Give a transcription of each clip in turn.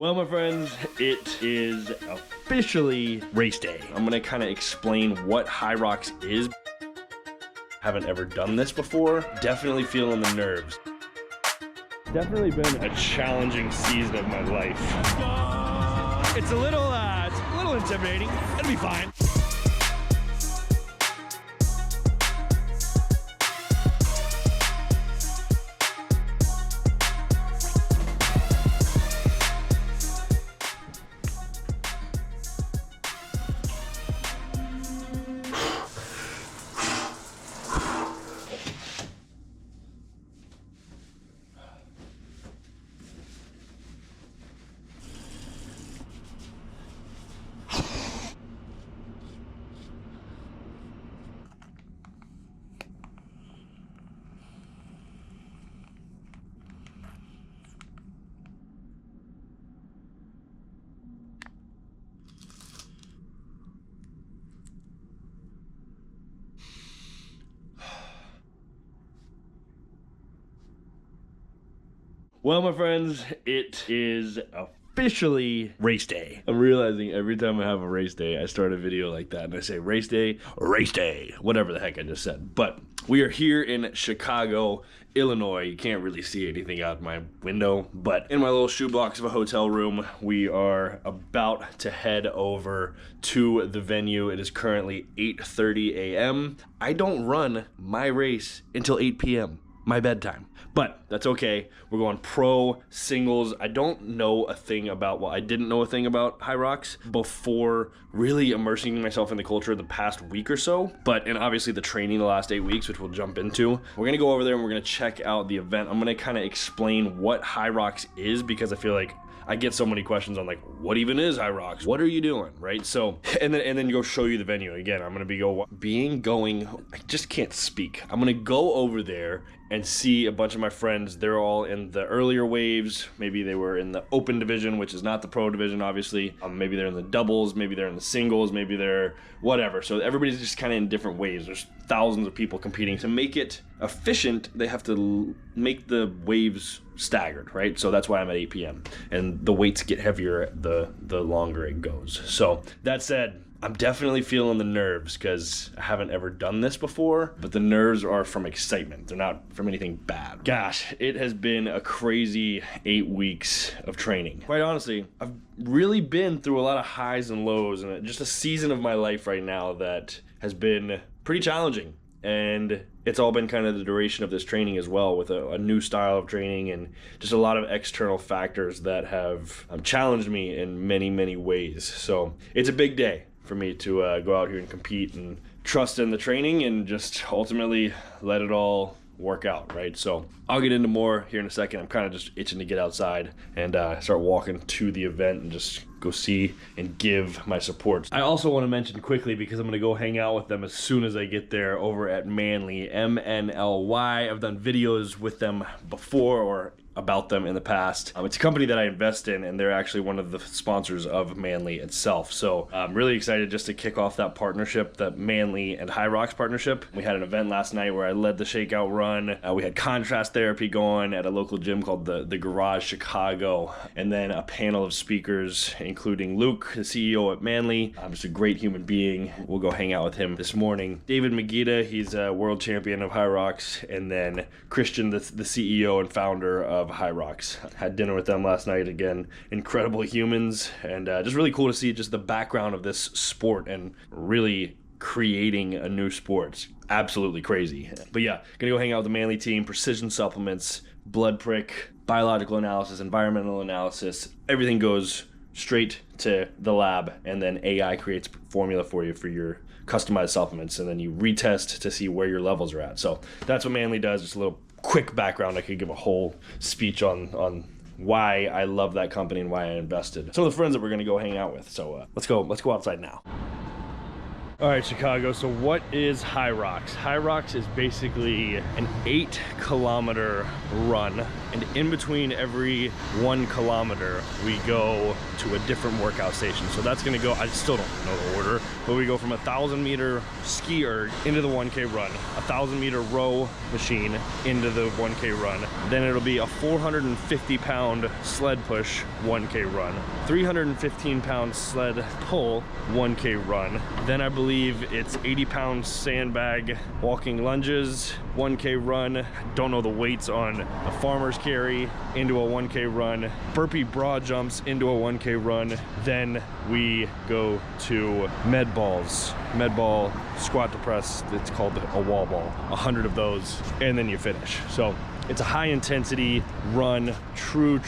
Well, my friends, it is officially race day. I'm gonna kind of explain what Hyrox is. Haven't ever done this before. Definitely feeling the nerves. Definitely been a challenging season of my life. It's a little intimidating. It'll be fine. Well, my friends, it is officially race day. I'm realizing every time I have a race day, I start a video like that and I say race day, whatever the heck I just said. But we are here in Chicago, Illinois. You can't really see anything out my window, but in my little shoebox of a hotel room, we are about to head over to the venue. It is currently 8:30 a.m. I don't run my race until 8 p.m. my bedtime, but that's okay. We're going pro singles. I don't know a thing about, well, I didn't know a thing about Hyrox before really immersing myself in the culture the past week or so, and obviously the training the last 8 weeks, which we'll jump into. We're gonna go over there and we're gonna check out the event. I'm gonna kind of explain what Hyrox is, because I feel like I get so many questions on like, what even is Hyrox? What are you doing, right? So, and then go show you the venue. Again, I'm gonna be I just can't speak. I'm gonna go over there and see a bunch of my friends. They're all in the earlier waves. Maybe they were in the open division, which is not the pro division, obviously. Maybe they're in the doubles, maybe they're in the singles, maybe they're whatever. So everybody's just kind of in different waves. There's thousands of people competing. To make it efficient, they have to make the waves staggered, right? So that's why I'm at 8 p.m. and the weights get heavier the longer it goes. So that said, I'm definitely feeling the nerves because I haven't ever done this before, but the nerves are from excitement. They're not from anything bad. Gosh, it has been a crazy 8 weeks of training. Quite honestly, I've really been through a lot of highs and lows, and just a season of my life right now that has been pretty challenging. And it's all been kind of the duration of this training as well, with a new style of training and just a lot of external factors that have challenged me in many, many ways. So it's a big day for me to go out here and compete and trust in the training and just ultimately let it all work out, right? So I'll get into more here in a second. I'm kind of just itching to get outside and start walking to the event and just go see and give my support. I also want to mention quickly, because I'm going to go hang out with them as soon as I get there, over at Manly, MNLY. I've done videos with them before, or about them in the past. It's a company that I invest in, and they're actually one of the sponsors of Manly itself. So I'm really excited just to kick off that partnership, that Manly and Hyrox partnership. We had an event last night where I led the shakeout run. We had contrast therapy going at a local gym called the Garage Chicago, and then a panel of speakers, including Luke, the CEO at Manly. Just a great human being. We'll go hang out with him this morning. David Magida, he's a world champion of Hyrox, and then Christian, the CEO and founder of Hyrox. Had dinner with them last night. Again, incredible humans, and just really cool to see just the background of this sport and really creating a new sport. It's absolutely crazy. But yeah, gonna go hang out with the Manly team. Precision supplements, blood prick, biological analysis, environmental analysis. Everything goes straight to the lab, and then AI creates formula for you for your customized supplements, and then you retest to see where your levels are at. So that's what Manly does. Just a little quick background. I could give a whole speech on why I love that company and why I invested. Some of the friends that we're gonna go hang out with. So let's go outside now. All right, Chicago, so what is Hyrox? Hyrox is basically an 8-kilometer run And in between every 1 kilometer, we go to a different workout station. So that's gonna go, I still don't know the order, but we go from a 1,000-meter ski erg into the 1K run, a 1,000-meter row machine into the 1K run. Then it'll be a 450-pound sled push 1K run, 315-pound sled pull 1K run. Then I believe it's 80-pound sandbag walking lunges 1K run. Don't know the weights on a farmer's carry into a 1K run, burpee broad jumps into a 1K run. Then we go to med balls, med ball, squat to press. It's called a wall ball, 100 of those, and then you finish. So it's a high intensity run, true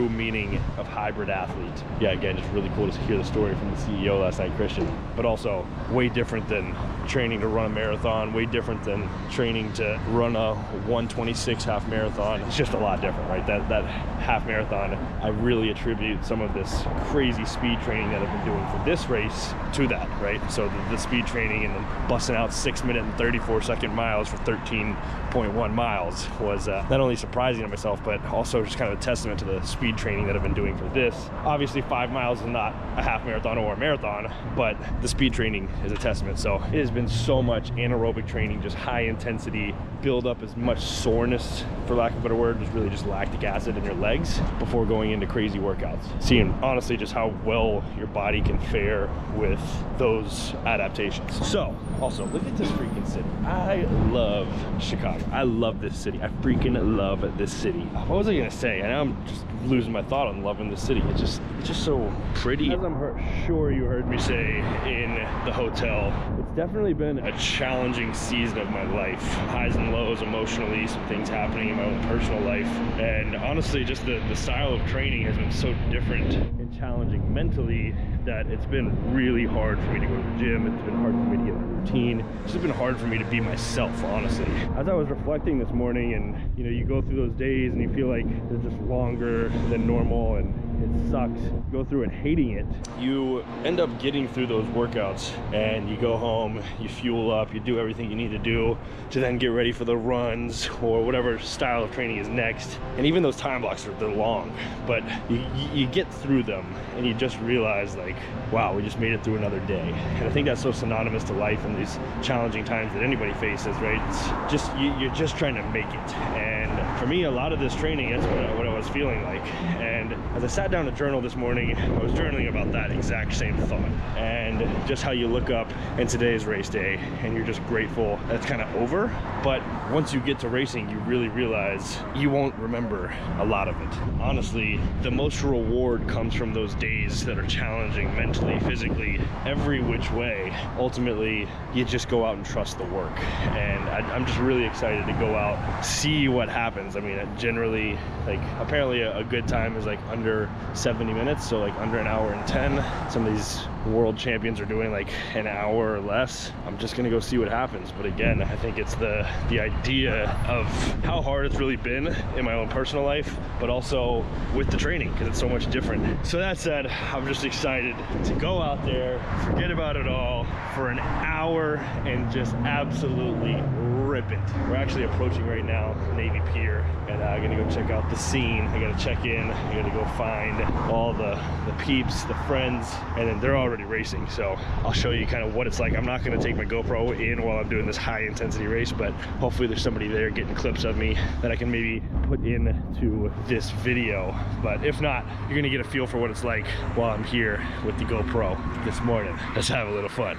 meaning of hybrid athlete. Yeah, again, just really cool to hear the story from the CEO last night, Christian, but also way different than training to run a marathon, way different than training to run a 1:26 half marathon. It's just a lot different, right? That half marathon, I really attribute some of this crazy speed training that I've been doing for this race to that, right? So the speed training and then busting out 6-minute and 34-second miles for 13.1 miles was not only surprising to myself, but also just kind of a testament to the speed training that I've been doing for this. Obviously 5 miles is not a half marathon or a marathon, but the speed training is a testament. So it has been so much anaerobic training, just high intensity, build up as much soreness, for lack of a better word, just really just lactic acid in your legs before going into crazy workouts. Seeing honestly just how well your body can fare with those adaptations. So also look at this freaking city. I love Chicago. I love this city. I freaking love this city. What was I gonna say? I know I'm just losing my thought on loving this city. It's just so pretty. As I'm sure you heard me say in the hotel, it's definitely been a challenging season of my life. Highs and lows emotionally, some things happening in my own personal life. And honestly, just the style of training has been so different and challenging mentally that it's been really hard for me to go to the gym. It's been hard for me to get a routine. It's just been hard for me to be myself, honestly. As I was reflecting this morning, and you go through those days and you feel like they're just longer than normal and it sucks, you go through it hating it, you end up getting through those workouts and you go home, you fuel up, you do everything you need to do to then get ready for the runs or whatever style of training is next. And even those time blocks, they're long, but you get through them and you just realize, like, wow, we just made it through another day. And I think that's so synonymous to life in these challenging times that anybody faces, right? It's just, you're just trying to make it. And for me, a lot of this training, that's what I was feeling like. And as I sat down to journal this morning, I was journaling about that exact same thought. And just how you look up and today's race day and you're just grateful that it's kind of over. But once you get to racing, you really realize you won't remember a lot of it. Honestly, the most reward comes from those days that are challenging mentally, physically, every which way. Ultimately, you just go out and trust the work. And I'm just really excited to go out, see what happens. I mean, generally, like, apparently a good time is like under 70 minutes, so like under an hour and 10. Some of these world champions are doing like an hour or less. I'm just gonna go see what happens. But again, I think it's the idea of how hard it's really been in my own personal life, but also with the training, because it's so much different. So that said, I'm just excited to go out there, forget about it all for an hour and just absolutely rip it. We're actually approaching right now Navy Pier, and I'm gonna go check out the scene. I gotta check in, I gotta go find all the peeps, the friends, and then they're already racing, so I'll show you kind of what it's like. I'm not gonna take my GoPro in while I'm doing this high intensity race, but hopefully there's somebody there getting clips of me that I can maybe put into this video. But if not, you're gonna get a feel for what it's like while I'm here with the GoPro this morning. Let's have a little fun.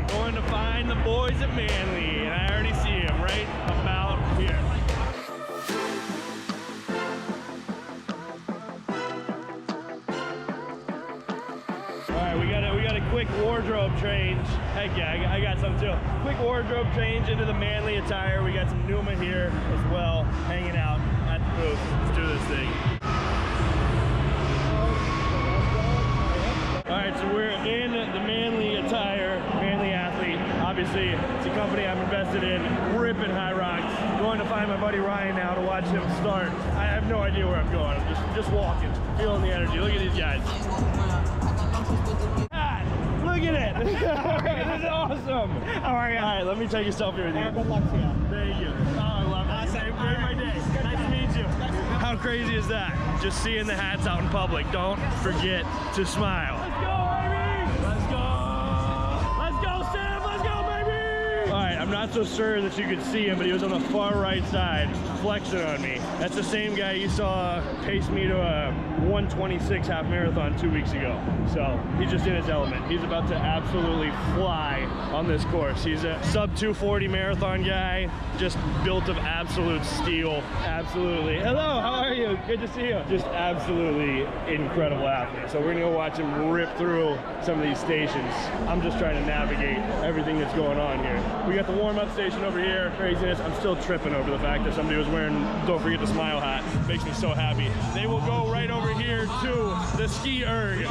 Going to find the boys at Manly, and I already see them right about here. All right, we got a quick wardrobe change. Heck yeah, I got some too. Quick wardrobe change into the Manly attire. We got some Numa here as well, hanging out at the booth. Let's do this thing. All right, so we're in the Manly attire, Manly athlete. obviously, it's a company I'm invested in, ripping Hyrox. Going to find my buddy Ryan now to watch him start. I have no idea where I'm going. I'm just walking, feeling the energy. Look at these guys. Look at it. This is awesome. How are you? All right, let me take a selfie with you. Good luck to you. Thank you. Oh, I love it. Awesome. Made my day. Nice to meet you. How crazy is that? Just seeing the hats out in public. Don't forget to smile. Let's go, baby. Let's go. Let's go, Sam. Let's go, baby. All right, I'm not so sure that you could see him, but he was on the far right side flexing on me. That's the same guy you saw pace me to a 126 half marathon 2 weeks ago. So he's just in his element. He's about to absolutely fly on this course. He's a sub 240 marathon guy, just built of absolute steel. Absolutely. Hello, how are you? Good to see you. Just absolutely incredible athlete. So we're gonna go watch him rip through some of these stations. I'm just trying to navigate everything that's going on here. We got the warm-up station over here. Craziness. I'm still tripping over the fact that somebody was wearing "Don't Forget to Smile" hat. Makes me so happy. They will go right over here to the ski erg.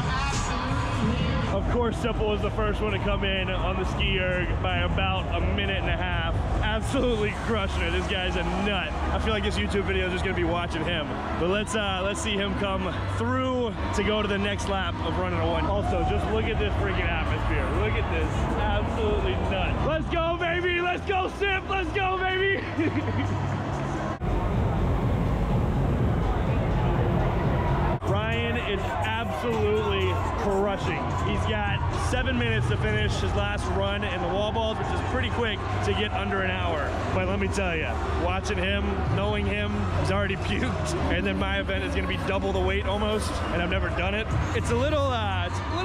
Of course, Simple is the first one to come in on the ski erg by about a minute and a half. Absolutely crushing it. This guy's a nut. I feel like this YouTube video is just gonna be watching him. But let's see him come through to go to the next lap of running a one. Also, just look at this freaking atmosphere. Look at this. Absolutely nuts. Let's go, baby. Let's go, Simp. Let's go, baby. Ryan is absolutely crushing. He's got 7 minutes to finish his last run in the wall balls, which is pretty quick to get under an hour. But let me tell you, watching him, knowing him, he's already puked, and then my event is gonna be double the weight almost, and I've never done it. It's a little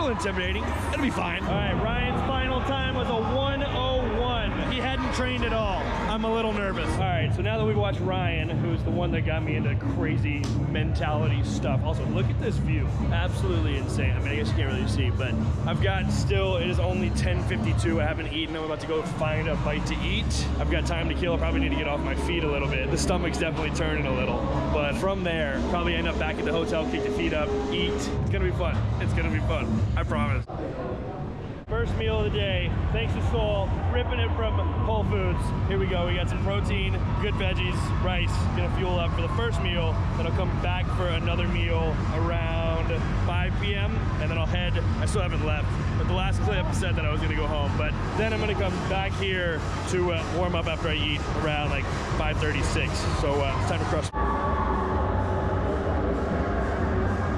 intimidating. It'll be fine. All right, Ryan's final time was a 1:01. He hadn't trained at all. I'm a little nervous. All right, so now that we've watched Ryan, who's the one that got me into crazy mentality stuff. Also, look at this view. Absolutely insane. I mean, I guess you can't really see, but I've got still, it is only 10:52. I haven't eaten. I'm about to go find a bite to eat. I've got time to kill. I probably need to get off my feet a little bit. The stomach's definitely turning a little, but from there, probably end up back at the hotel, kick the feet up, eat. It's gonna be fun. It's gonna be fun. I promise. First meal of the day, thanks to Soul, ripping it from Whole Foods. Here we go, we got some protein, good veggies, rice, gonna fuel up for the first meal, then I'll come back for another meal around 5 p.m. and then I'll head, I still haven't left, but the last clip said that I was gonna go home, but then I'm gonna come back here to warm up after I eat around like 5:36, so it's time to crush.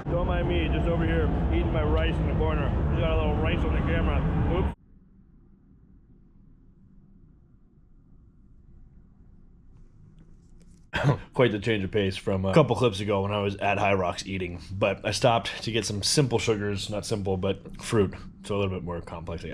Don't mind me, just over here eating my rice in the corner. Just got a little rice on the camera. Oops. Quite the change of pace from a couple clips ago when I was at Hyrox eating. But I stopped to get some simple sugars, not simple, but fruit. So a little bit more complex.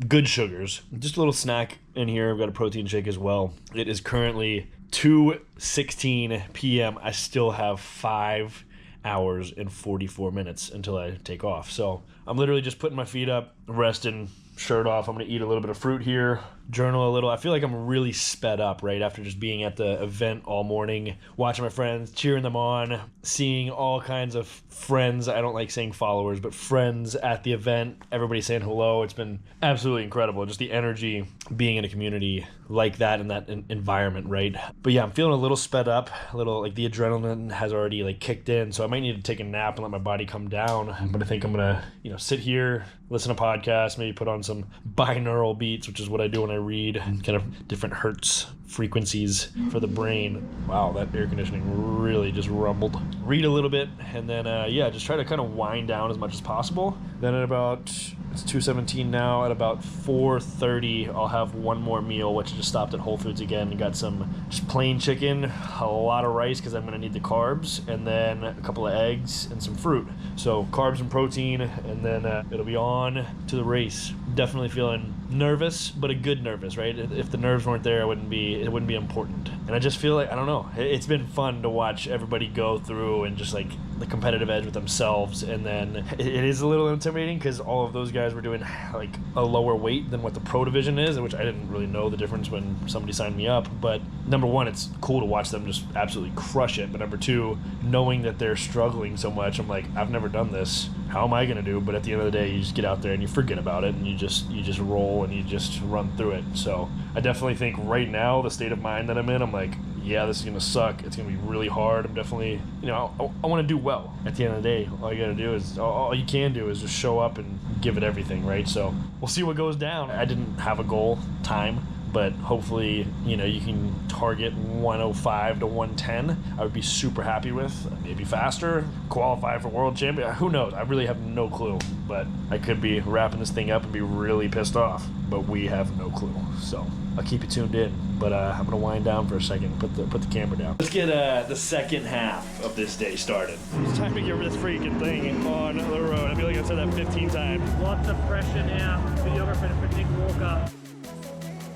Good sugars. Just a little snack in here. I've got a protein shake as well. It is currently 2:16 p.m. I still have 5 hours and 44 minutes until I take off. So I'm literally just putting my feet up, resting, shirt off. I'm gonna eat a little bit of fruit here, journal a little. I feel like I'm really sped up right after just being at the event all morning, watching my friends, cheering them on, seeing all kinds of friends. I don't like saying followers, but friends at the event, everybody saying hello. It's been absolutely incredible. Just the energy being in a community like that in that environment, right? But yeah, I'm feeling a little sped up, a little like the adrenaline has already like kicked in. So I might need to take a nap and let my body come down. But I think I'm gonna, sit here, listen to podcasts, maybe put on some binaural beats, which is what I do when I read, kind of different hertz frequencies for the brain. Wow, that air conditioning really just rumbled. Read a little bit, and then just try to kind of wind down as much as possible. Then at about, it's 2:17 now, at about 4:30 I'll have one more meal, which I just stopped at Whole Foods again and got some just plain chicken, a lot of rice because I'm gonna need the carbs, and then a couple of eggs and some fruit. So carbs and protein, and then it'll be on to the race. Definitely feeling nervous, but a good nervous, right? If the nerves weren't there, it wouldn't be important. And I just feel like, I don't know, it's been fun to watch everybody go through and just like the competitive edge with themselves. And then it is a little intimidating because all of those guys were doing like a lower weight than what the pro division is, which I didn't really know the difference when somebody signed me up. But number one, it's cool to watch them just absolutely crush it. But number two, knowing that they're struggling so much, I'm like, I've never done this. How am I going to do? But at the end of the day, you just get out there and you forget about it and you just roll and you just run through it. So I definitely think right now, the state of mind that I'm in, I'm like, yeah, this is going to suck. It's going to be really hard. I'm definitely, you know, I want to do well. At the end of the day, all you got to do is, all you can do is just show up and give it everything, right? So we'll see what goes down. I didn't have a goal time, but hopefully, you know, you can target 105 to 110. I would be super happy with. Maybe faster, qualify for world champion. Who knows? I really have no clue, but I could be wrapping this thing up and be really pissed off, but we have no clue. So I'll keep you tuned in, but I'm gonna wind down for a second, put the camera down. Let's get the second half of this day started. It's time to get rid of this freaking thing on the road. I feel like I've said that 15 times. Lots of pressure now. Videographer for Nick Walker.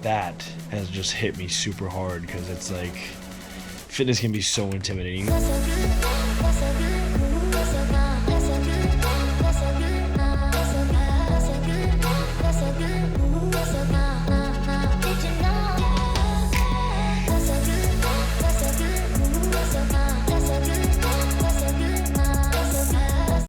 That has just hit me super hard because it's like, fitness can be so intimidating.